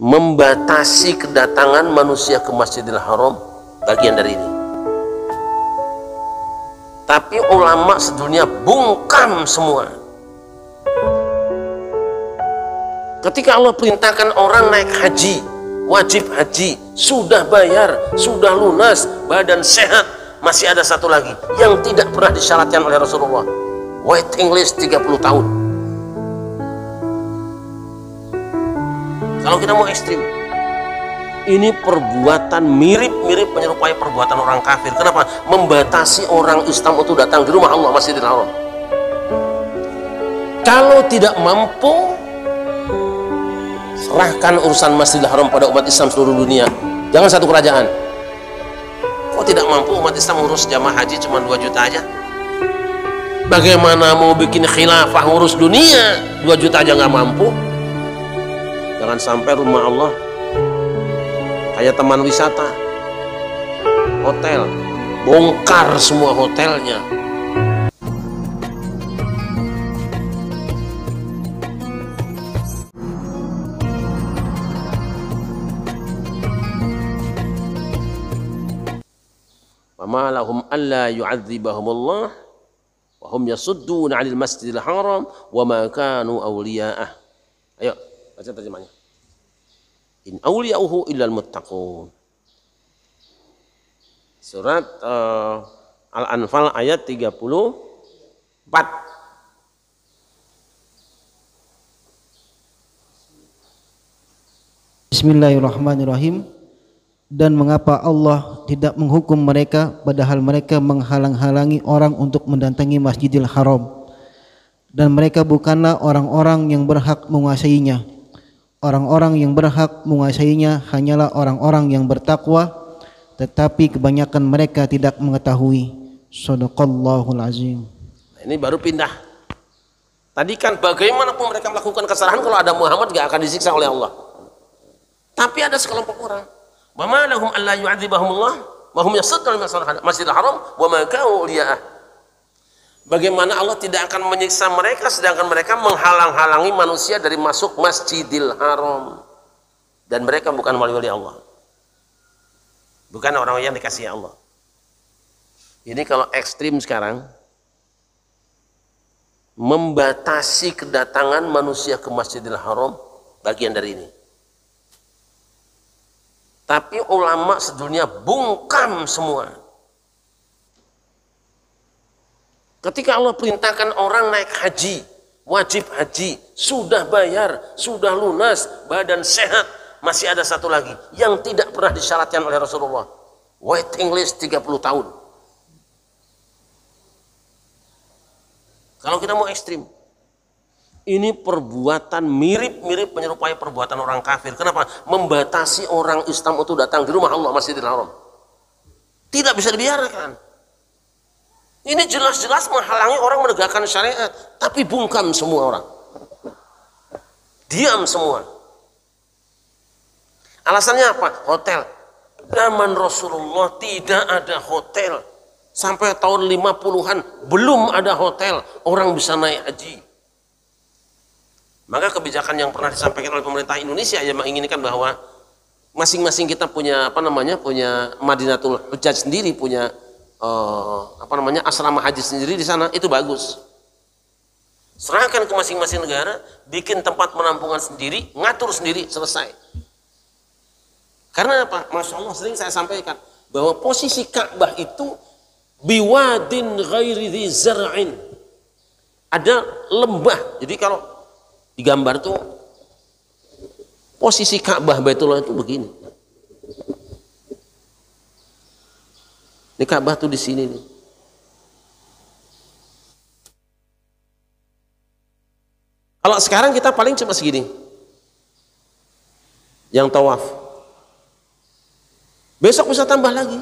membatasi kedatangan manusia ke Masjidil Haram bagian dari ini. Tapi ulama sedunia bungkam semua. Ketika Allah perintahkan orang naik haji, wajib haji, sudah bayar, sudah lunas, badan sehat, masih ada satu lagi yang tidak pernah disyaratkan oleh Rasulullah, waiting list 30 tahun. Kalau kita mau ekstrim, ini perbuatan mirip-mirip menyerupai perbuatan orang kafir. Kenapa? Membatasi orang Islam untuk datang di rumah Allah, Masjidil Haram. Kalau tidak mampu, serahkan urusan Masjidil Haram pada umat Islam seluruh dunia. Jangan satu kerajaan. Kok tidak mampu umat Islam urus jamaah haji cuma 2 juta aja? Bagaimana mau bikin khilafah urus dunia 2 juta aja nggak mampu? Jangan sampai rumah Allah kayak teman wisata, hotel, bongkar semua hotelnya. Wama lahum alla yu'adzibahumullah wa hum yasudduna 'anil masjidil haram wa ma kanu awliya'ah. Ayo baca terjemahnya. In awliya'uhu illal muttaqun. Surat Al-Anfal ayat 34. Bismillahirrahmanirrahim. Dan mengapa Allah tidak menghukum mereka padahal mereka menghalang-halangi orang untuk mendatangi Masjidil Haram, dan mereka bukanlah orang-orang yang berhak menguasainya. Orang-orang yang berhak menguasainya hanyalah orang-orang yang bertakwa, tetapi kebanyakan mereka tidak mengetahui. Shadaqallahul azim. Ini baru pindah. Tadi kan bagaimanapun mereka melakukan kesalahan, kalau ada Muhammad gak akan disiksa oleh Allah. Tapi ada sekelompok orang, wa ma lahum alla yu'adzibahumullah wa hum yasudduna 'anil masjidil haram wa ma kanu awliya'ah. Bagaimana Allah tidak akan menyiksa mereka sedangkan mereka menghalang-halangi manusia dari masuk Masjidil Haram, dan mereka bukan wali-wali Allah, bukan orang yang dikasihi Allah. Ini kalau ekstrim sekarang, membatasi kedatangan manusia ke Masjidil Haram bagian dari ini. Tapi ulama sedunia bungkam semua. Ketika Allah perintahkan orang naik haji, wajib haji, sudah bayar, sudah lunas, badan sehat, masih ada satu lagi yang tidak pernah disyaratkan oleh Rasulullah, waiting list 30 tahun. Kalau kita mau ekstrim, ini perbuatan mirip-mirip menyerupai perbuatan orang kafir. Kenapa? Membatasi orang Islam untuk datang di rumah Allah, Masjidil Haram. Tidak bisa dibiarkan. Ini jelas-jelas menghalangi orang menegakkan syariat, tapi bungkam semua orang. Diam semua. Alasannya apa? Hotel. Zaman Rasulullah tidak ada hotel. Sampai tahun 50-an belum ada hotel orang bisa naik haji. Maka kebijakan yang pernah disampaikan oleh pemerintah Indonesia yang menginginkan bahwa masing-masing kita punya punya Madinatul Hujjaj sendiri, punya asrama haji sendiri di sana, itu bagus. Serahkan ke masing-masing negara, bikin tempat penampungan sendiri, ngatur sendiri, selesai. Karena apa? Masya Allah, sering saya sampaikan bahwa posisi Ka'bah itu biwadin ghairi dhi zar'in, ada lembah. Jadi kalau digambar tuh posisi Ka'bah Baitullah itu begini. Ini Ka'bah tuh di sini nih. Kalau sekarang kita paling cuma segini yang tawaf. Besok bisa tambah lagi.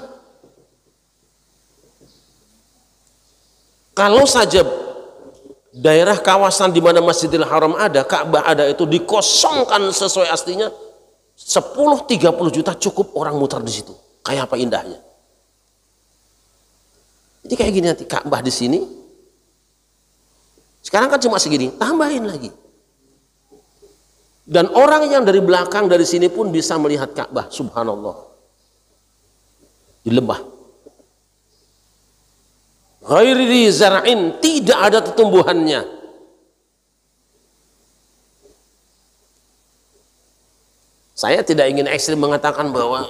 Kalau saja daerah kawasan di mana Masjidil Haram ada, Ka'bah ada, itu dikosongkan sesuai aslinya, 10-30 juta cukup orang muter di situ. Kayak apa indahnya. Jadi kayak gini nanti, Ka'bah di sini. Sekarang kan cuma segini, tambahin lagi. Dan orang yang dari belakang dari sini pun bisa melihat Ka'bah, subhanallah. Di lembah. Ghairi zar'in, tidak ada tumbuhannya. Saya tidak ingin ekstrim mengatakan bahwa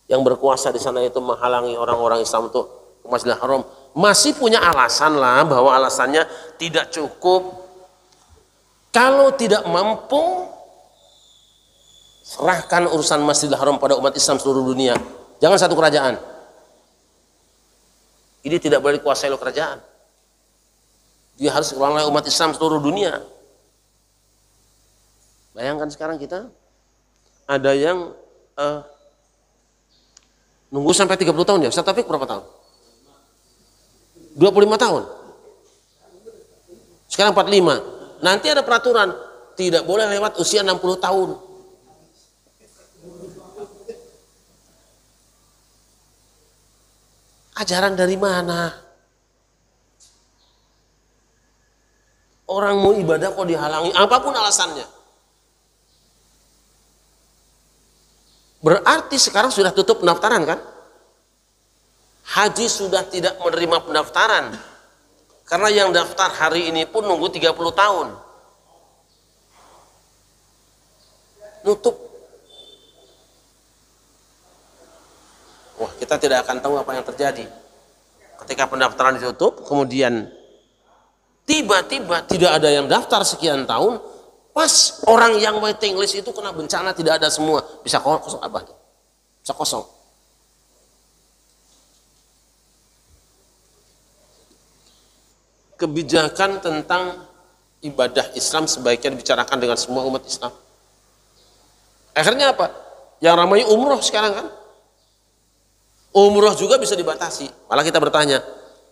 yang berkuasa di sana itu menghalangi orang-orang Islam untuk ke Masjidil Haram. Masih punya alasan lah, bahwa alasannya tidak cukup. Kalau tidak mampu, serahkan urusan Masjidil Haram pada umat Islam seluruh dunia. Jangan satu kerajaan. Ini tidak boleh dikuasai oleh kerajaan. Dia harus dikelola oleh umat Islam seluruh dunia. Bayangkan sekarang kita ada yang nunggu sampai 30 tahun ya. Ustaz Taufik berapa tahun? 25 tahun. Sekarang 45. Nanti ada peraturan, tidak boleh lewat usia 60 tahun. Ajaran dari mana? Orang mau ibadah kok dihalangi, apapun alasannya. Berarti sekarang sudah tutup pendaftaran kan? Haji sudah tidak menerima pendaftaran. Karena yang daftar hari ini pun nunggu 30 tahun. Nutup. Wah, kita tidak akan tahu apa yang terjadi. Ketika pendaftaran ditutup, kemudian tiba-tiba tidak ada yang daftar sekian tahun, pas orang yang waiting list itu kena bencana, tidak ada semua. Bisa kosong apa? Bisa kosong. Kebijakan tentang ibadah Islam sebaiknya dibicarakan dengan semua umat Islam. Akhirnya apa? Yang ramai umroh sekarang kan? Umroh juga bisa dibatasi. Malah kita bertanya,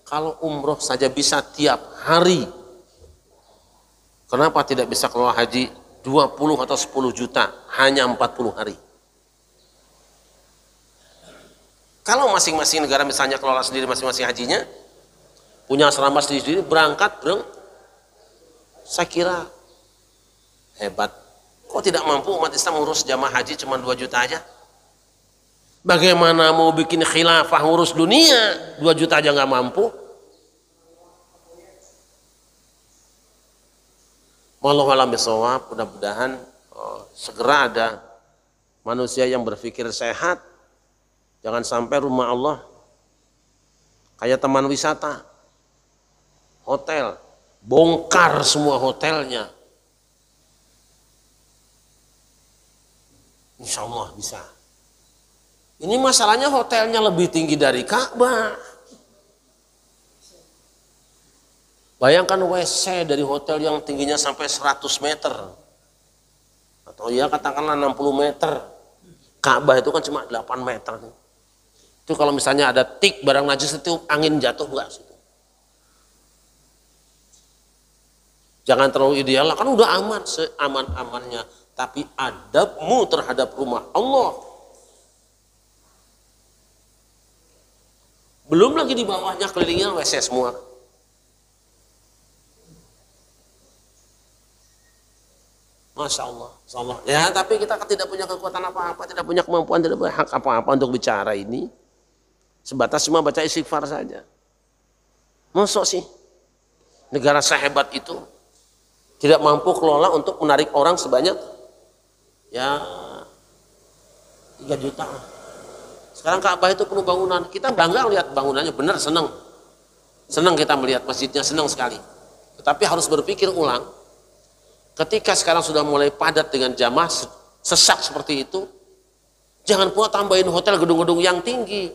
kalau umroh saja bisa tiap hari, kenapa tidak bisa keluar haji 20 atau 10 juta hanya 40 hari? Kalau masing-masing negara misalnya kelola sendiri masing-masing hajinya, punya asrama sendiri, berangkat, bro. Saya kira hebat. Kok tidak mampu umat Islam ngurus jamaah haji cuma 2 juta aja? Bagaimana mau bikin khilafah ngurus dunia, 2 juta aja nggak mampu? Wallahu a'lam bishawab. Mudah-mudahan segera ada manusia yang berpikir sehat. Jangan sampai rumah Allah kayak teman wisata. Hotel, bongkar semua hotelnya. Insya Allah bisa. Ini masalahnya hotelnya lebih tinggi dari Ka'bah. Bayangkan WC dari hotel yang tingginya sampai 100 meter. Atau ya katakanlah 60 meter. Ka'bah itu kan cuma 8 meter. Itu kalau misalnya ada tik barang najis itu angin jatuh enggak sih? Jangan terlalu ideal, kan udah aman, seaman-amannya. Tapi adabmu terhadap rumah Allah. Belum lagi di bawahnya kelilingnya WC semua. Masya Allah, Masya Allah. Ya, tapi kita tidak punya kekuatan apa-apa, tidak punya kemampuan, tidak punya hak apa-apa untuk bicara ini. Sebatas cuma baca istighfar saja. Masuk sih, negara sehebat itu tidak mampu kelola untuk menarik orang sebanyak ya 3 juta. Sekarang Ka'bah itu penuh bangunan. Kita bangga lihat bangunannya, benar, senang. Senang kita melihat masjidnya, senang sekali. Tetapi harus berpikir ulang. Ketika sekarang sudah mulai padat dengan jamaah sesak seperti itu, jangan pula tambahin hotel gedung-gedung yang tinggi.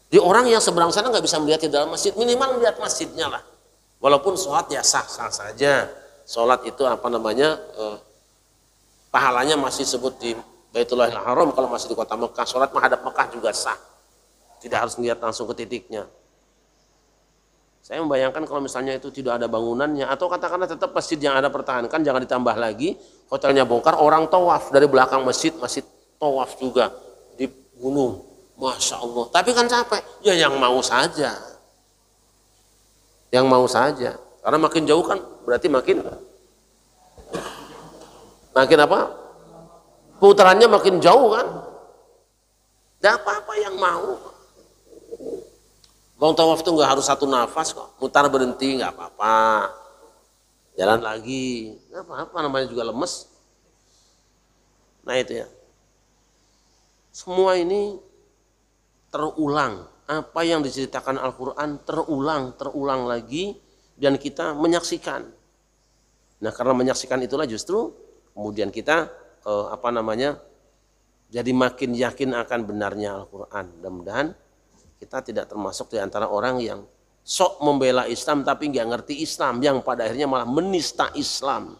Di orang yang seberang sana nggak bisa melihat di dalam masjid, minimal melihat masjidnya lah. Walaupun sholat ya sah-sah saja. Sholat itu apa namanya, pahalanya masih sebut di Baitullahil Haram. Kalau masih di kota Mekah, sholat menghadap Mekah juga sah. Tidak harus melihat langsung ke titiknya. Saya membayangkan kalau misalnya itu tidak ada bangunannya, atau katakanlah tetap masjid yang ada pertahankan, jangan ditambah lagi, hotelnya bongkar, orang tawaf dari belakang masjid, masjid tawaf juga di gunung. Masya Allah. Tapi kan capek. Ya yang mau saja. Yang mau saja. Karena makin jauh kan berarti makin makin apa? Putarannya makin jauh kan? Tidak apa-apa yang mau. Bang tawaf itu nggak harus satu nafas kok, mutar berhenti nggak apa-apa, jalan lagi nggak apa-apa, namanya juga lemes. Nah itu ya, semua ini terulang, apa yang diceritakan Al-Quran terulang lagi dan kita menyaksikan. Nah karena menyaksikan itulah justru kemudian kita jadi makin yakin akan benarnya Al-Quran. Mudah-mudahan kita tidak termasuk di antara orang yang sok membela Islam tapi nggak ngerti Islam, yang pada akhirnya malah menista Islam.